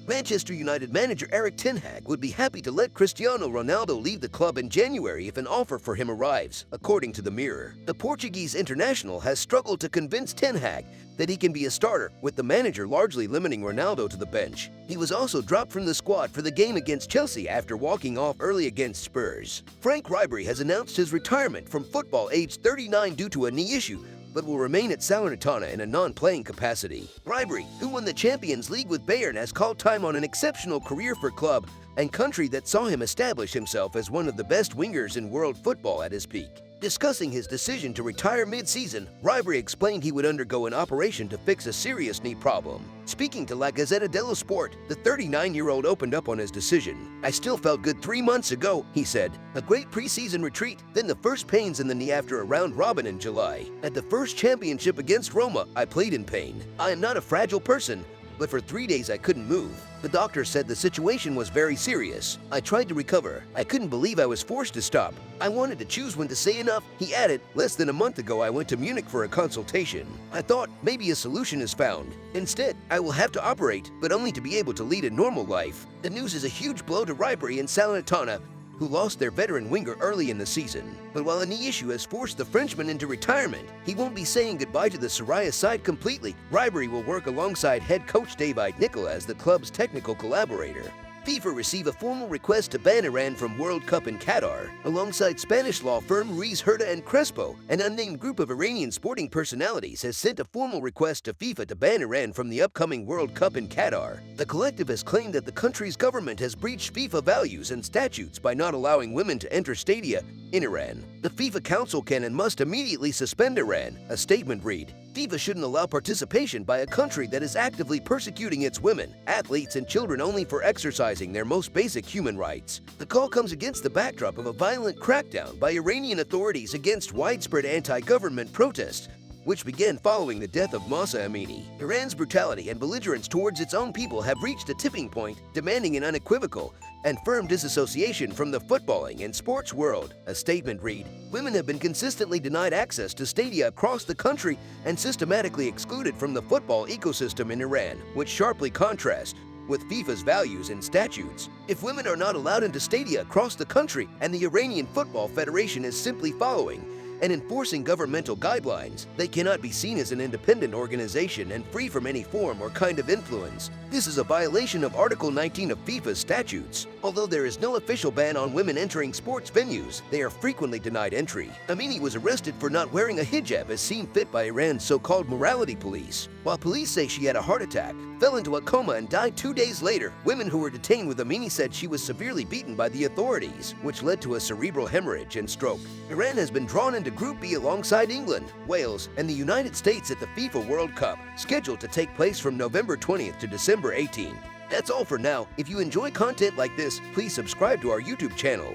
Manchester United manager Erik ten Hag would be happy to let Cristiano Ronaldo leave the club in January if an offer for him arrives, according to the Mirror. The Portuguese international has struggled to convince ten Hag that he can be a starter, with the manager largely limiting Ronaldo to the bench. He was also dropped from the squad for the game against Chelsea after walking off early against Spurs. Frank Ribery has announced his retirement from football aged 39 due to a knee issue, but will remain at Salernitana in a non-playing capacity. Ribery, who won the Champions League with Bayern, has called time on an exceptional career for club and country that saw him establish himself as one of the best wingers in world football at his peak. Discussing his decision to retire mid-season, Ribery explained he would undergo an operation to fix a serious knee problem. Speaking to La Gazzetta dello Sport, the 39-year-old opened up on his decision. "I still felt good 3 months ago," he said. "A great preseason retreat, then the first pains in the knee after a round-robin in July. At the first championship against Roma, I played in pain. I am not a fragile person, but for 3 days I couldn't move. The doctor said the situation was very serious. I tried to recover. I couldn't believe I was forced to stop. I wanted to choose when to say enough." He added, "Less than a month ago I went to Munich for a consultation. I thought maybe a solution is found. Instead, I will have to operate, but only to be able to lead a normal life." The news is a huge blow to Ribery and Salernitana, who lost their veteran winger early in the season. But while a knee issue has forced the Frenchman into retirement, he won't be saying goodbye to the Soraya side completely. Ribery will work alongside head coach David Nicola as the club's technical collaborator. FIFA received a formal request to ban Iran from World Cup in Qatar. Alongside Spanish law firm Ruiz-Herta and Crespo, an unnamed group of Iranian sporting personalities has sent a formal request to FIFA to ban Iran from the upcoming World Cup in Qatar. The collective has claimed that the country's government has breached FIFA values and statutes by not allowing women to enter stadia in Iran. The FIFA Council can and must immediately suspend Iran, a statement read. FIFA shouldn't allow participation by a country that is actively persecuting its women, athletes, and children only for exercising their most basic human rights. The call comes against the backdrop of a violent crackdown by Iranian authorities against widespread anti-government protests, which began following the death of Mahsa Amini. Iran's brutality and belligerence towards its own people have reached a tipping point, demanding an unequivocal and firm disassociation from the footballing and sports world. A statement read, "Women have been consistently denied access to stadia across the country and systematically excluded from the football ecosystem in Iran, which sharply contrasts with FIFA's values and statutes. If women are not allowed into stadia across the country and the Iranian Football Federation is simply following and enforcing governmental guidelines, they cannot be seen as an independent organization and free from any form or kind of influence. This is a violation of Article 19 of FIFA's statutes. Although there is no official ban on women entering sports venues, they are frequently denied entry." Amini was arrested for not wearing a hijab as seen fit by Iran's so-called morality police. While police say she had a heart attack, fell into a coma and died 2 days later, women who were detained with Amini said she was severely beaten by the authorities, which led to a cerebral hemorrhage and stroke. Iran has been drawn into Group B alongside England, Wales, and the United States at the FIFA World Cup, scheduled to take place from November 20th to December 18th. That's all for now. If you enjoy content like this, please subscribe to our YouTube channel.